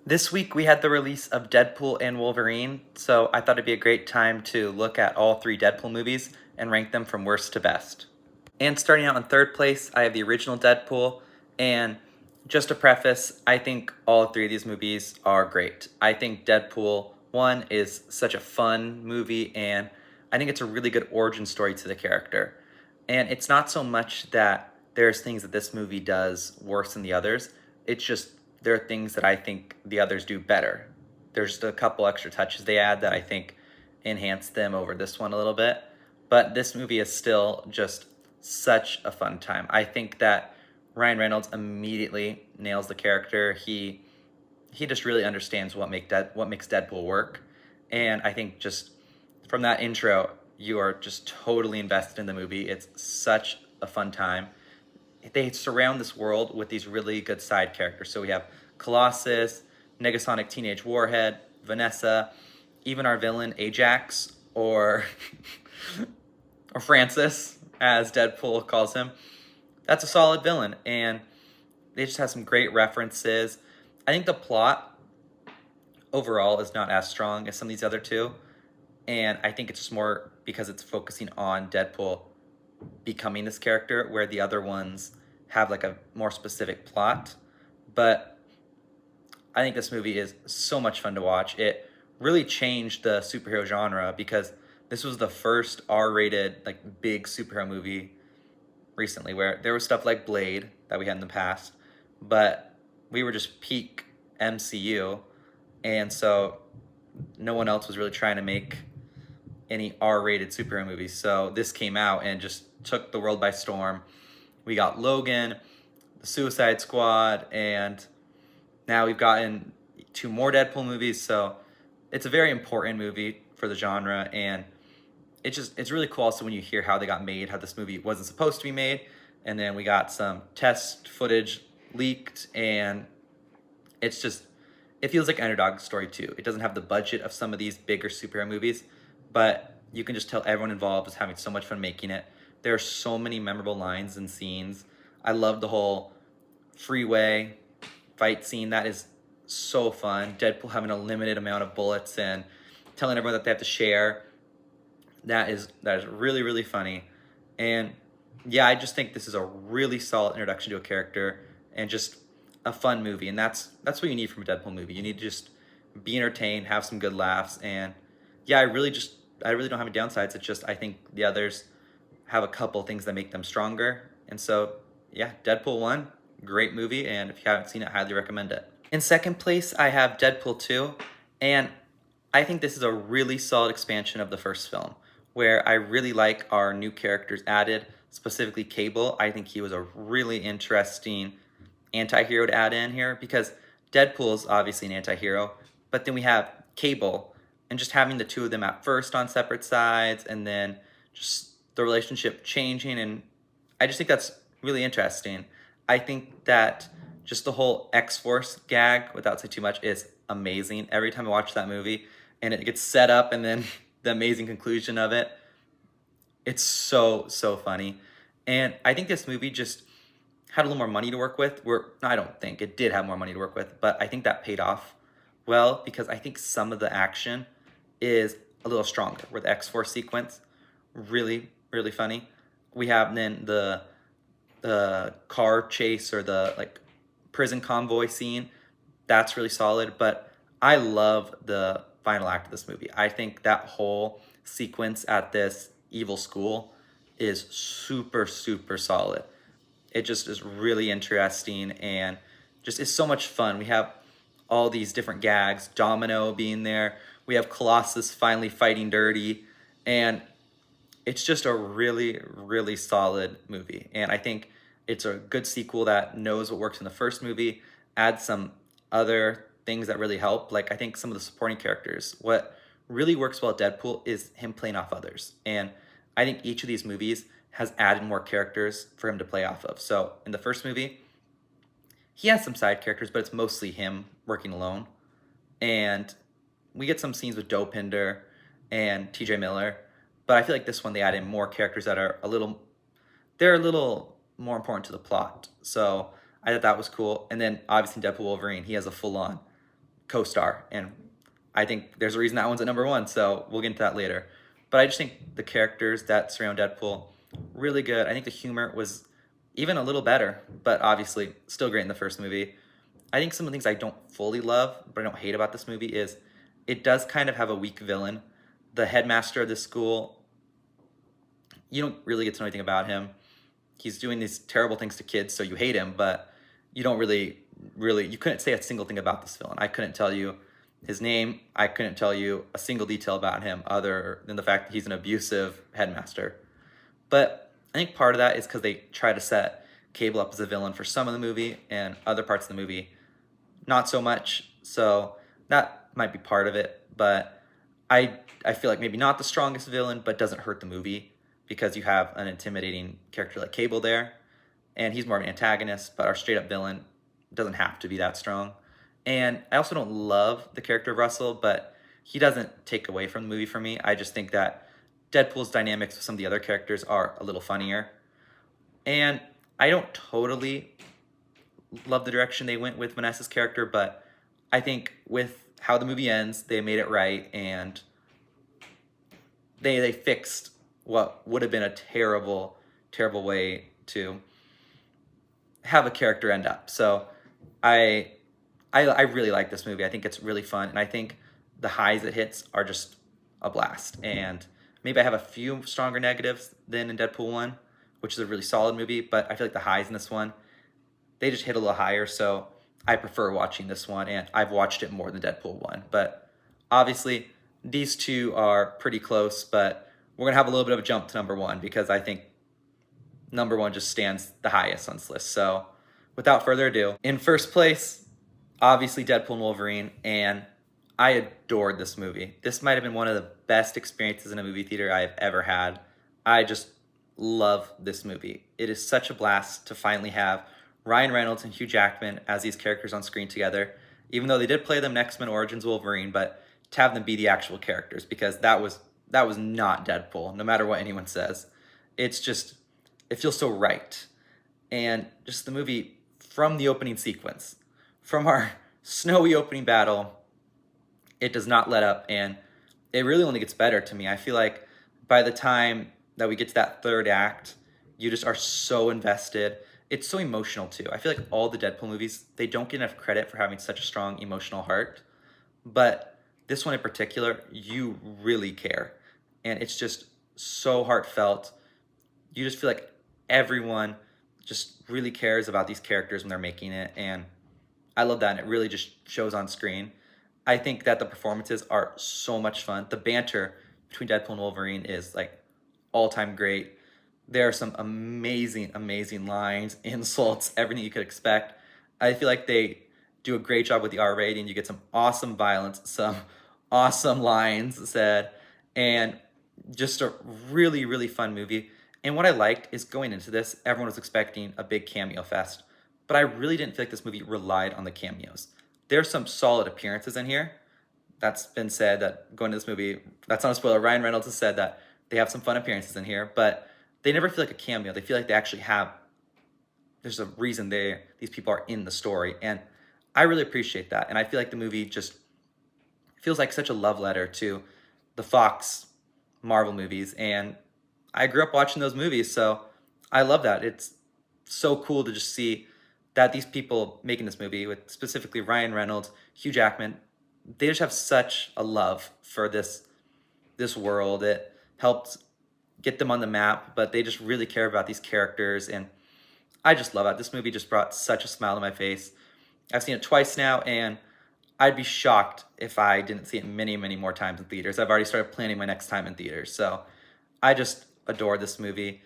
This week we had the release of Deadpool and Wolverine, so I thought it'd be a great time to look at all three Deadpool movies and rank them from worst to best. And starting out in third place, I have the original Deadpool, and just to preface, I think all three of these movies are great. I think Deadpool 1 is such a fun movie, and I think it's a really good origin story to the character. And it's not so much that there's things that this movie does worse than the others, it's just there are things that I think the others do better. There's just a couple extra touches they add that I think enhance them over this one a little bit. But this movie is still just such a fun time. I think that Ryan Reynolds immediately nails the character. He just really understands what makes Deadpool work, and I think just from that intro, you are just totally invested in the movie. It's such a fun time. They surround this world with these really good side characters. So we have Colossus, Negasonic Teenage Warhead, Vanessa, even our villain Ajax, or or Francis, as Deadpool calls him. That's a solid villain, and they just have some great references. I think the plot overall is not as strong as some of these other two, and I think it's just more because it's focusing on Deadpool becoming this character, where the other ones have like a more specific plot. But I think this movie is so much fun to watch. It really changed the superhero genre because this was the first R-rated like big superhero movie recently, where there was stuff like Blade that we had in the past, but we were just peak MCU, and so no one else was really trying to make any R-rated superhero movies. So this came out and just took the world by storm. We got Logan, the Suicide Squad, and now we've gotten two more Deadpool movies. So it's a very important movie for the genre, and it's really cool also when you hear how they got made, how this movie wasn't supposed to be made, and then we got some test footage leaked, and it feels like an underdog story too. It doesn't have the budget of some of these bigger superhero movies, but you can just tell everyone involved is having so much fun making it. There are so many memorable lines and scenes. I love the whole freeway fight scene. That is so fun. Deadpool having a limited amount of bullets and telling everyone that they have to share. That is really, really funny. And yeah, I just think this is a really solid introduction to a character and just a fun movie. And that's what you need from a Deadpool movie. You need to just be entertained, have some good laughs, and yeah, I really don't have any downsides. It's just I think the others have a couple things that make them stronger. And so yeah, Deadpool 1, great movie, and if you haven't seen it, highly recommend it. In second place, I have Deadpool 2, and I think this is a really solid expansion of the first film, where I really like our new characters added, specifically Cable. I think he was a really interesting anti-hero to add in here because Deadpool is obviously an anti-hero, but then we have Cable, and just having the two of them at first on separate sides and then just the relationship changing, and I just think that's really interesting. I think that just the whole X-Force gag, without saying too much, is amazing. Every time I watch that movie and it gets set up and then the amazing conclusion of it, it's so funny. And I think this movie just had a little more money to work with. I don't think it did have more money to work with, but I think that paid off well because I think some of the action is a little stronger. Where the X-Force sequence, really, really funny. We have then the car chase or the like prison convoy scene. That's really solid, but I love the final act of this movie. I think that whole sequence at this evil school is super solid. It just is really interesting and just is so much fun. We have all these different gags, Domino being there. We have Colossus finally fighting dirty, and it's just a really, really solid movie. And I think it's a good sequel that knows what works in the first movie, adds some other things that really help. Like I think some of the supporting characters, what really works well at Deadpool is him playing off others. And I think each of these movies has added more characters for him to play off of. So in the first movie, he has some side characters, but it's mostly him working alone. And we get some scenes with Dopinder and TJ Miller, but I feel like this one they add in more characters that are they're a little more important to the plot. So I thought that was cool. And then obviously Deadpool Wolverine, he has a full on co-star, and I think there's a reason that one's at number one, so we'll get into that later. But I just think the characters that surround Deadpool, really good. I think the humor was even a little better, but obviously still great in the first movie. I think some of the things I don't fully love, but I don't hate about this movie is it does kind of have a weak villain. The headmaster of the school, you don't really get to know anything about him. He's doing these terrible things to kids, so you hate him, but you don't really, you couldn't say a single thing about this villain. I couldn't tell you his name. I couldn't tell you a single detail about him other than the fact that he's an abusive headmaster. But I think part of that is because they try to set Cable up as a villain for some of the movie and other parts of the movie not so much. So that might be part of it. But I feel like maybe not the strongest villain, but doesn't hurt the movie because you have an intimidating character like Cable there, and he's more of an antagonist. But our straight up villain doesn't have to be that strong. And I also don't love the character of Russell, but he doesn't take away from the movie for me. I just think that Deadpool's dynamics with some of the other characters are a little funnier. And I don't totally love the direction they went with Vanessa's character, but I think with how the movie ends, they made it right, and they fixed what would have been a terrible, terrible way to have a character end up. So I really like this movie. I think it's really fun, and I think the highs it hits are just a blast. And maybe I have a few stronger negatives than in Deadpool 1, which is a really solid movie, but I feel like the highs in this one, they just hit a little higher, so I prefer watching this one, and I've watched it more than Deadpool 1. But obviously, these two are pretty close, but we're going to have a little bit of a jump to number one because I think number one just stands the highest on this list. So without further ado, in first place, obviously Deadpool and Wolverine, and I adored this movie. This might have been one of the best experiences in a movie theater I have ever had. I just love this movie. It is such a blast to finally have Ryan Reynolds and Hugh Jackman as these characters on screen together, even though they did play them in X-Men Origins Wolverine, but to have them be the actual characters, because that was not Deadpool, no matter what anyone says. It's just, it feels so right. And just the movie, from the opening sequence, from our snowy opening battle, it does not let up, and it really only gets better to me. I feel like by the time that we get to that third act, you just are so invested. It's so emotional too. I feel like all the Deadpool movies, they don't get enough credit for having such a strong emotional heart, but this one in particular, you really care, and it's just so heartfelt. You just feel like everyone just really cares about these characters when they're making it, and I love that, and it really just shows on screen. I think that the performances are so much fun. The banter between Deadpool and Wolverine is like all-time great. There are some amazing, amazing lines, insults, everything you could expect. I feel like they do a great job with the R rating. You get some awesome violence, some awesome lines said, and just a really, really fun movie. And what I liked is going into this, everyone was expecting a big cameo fest, but I really didn't feel like this movie relied on the cameos. There's some solid appearances in here. That's been said that going to this movie, that's not a spoiler. Ryan Reynolds has said that they have some fun appearances in here, but they never feel like a cameo. They feel like they actually have, there's a reason these people are in the story. And I really appreciate that. And I feel like the movie just feels like such a love letter to the Fox Marvel movies. And I grew up watching those movies, so I love that. It's so cool to just see that these people making this movie, with specifically Ryan Reynolds, Hugh Jackman, they just have such a love for this world. It helped get them on the map, but they just really care about these characters, and I just love it. This movie just brought such a smile to my face. I've seen it twice now, and I'd be shocked if I didn't see it many, many more times in theaters. I've already started planning my next time in theaters, so I just adore this movie.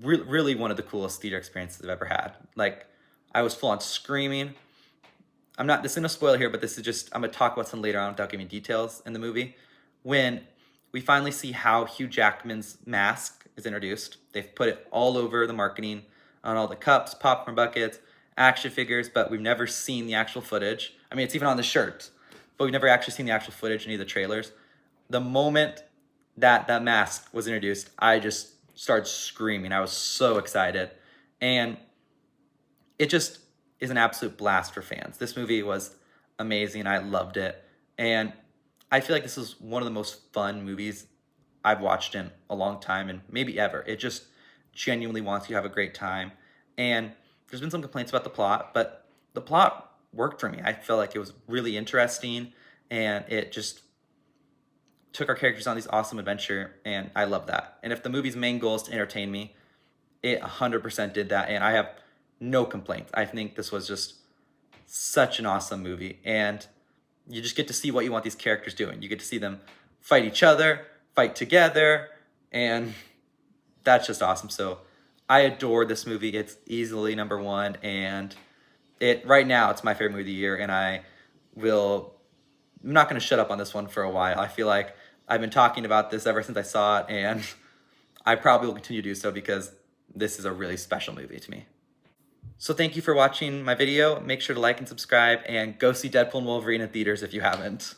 Really one of the coolest theater experiences I've ever had. Like, I was full on screaming. This isn't a spoiler here, but this is just, I'm going to talk about some later on without giving details in the movie. When we finally see how Hugh Jackman's mask is introduced, they've put it all over the marketing, on all the cups, popcorn buckets, action figures, but we've never seen the actual footage. I mean, it's even on the shirt, but we've never actually seen the actual footage in any of the trailers. The moment that that mask was introduced, I just started screaming. I was so excited. And it just is an absolute blast for fans. This movie was amazing. I loved it. And I feel like this is one of the most fun movies I've watched in a long time and maybe ever. It just genuinely wants you to have a great time. And there's been some complaints about the plot, but the plot worked for me. I felt like it was really interesting and it just took our characters on this awesome adventure, and I love that. And if the movie's main goal is to entertain me, it 100% did that, and I have no complaints. I think this was just such an awesome movie, and you just get to see what you want these characters doing. You get to see them fight each other, fight together, and that's just awesome. So I adore this movie. It's easily number one, and it right now it's my favorite movie of the year, and will I'm not going to shut up on this one for a while. I feel like I've been talking about this ever since I saw it, and I probably will continue to do so because this is a really special movie to me. So thank you for watching my video. Make sure to like and subscribe, and go see Deadpool and Wolverine in theaters if you haven't.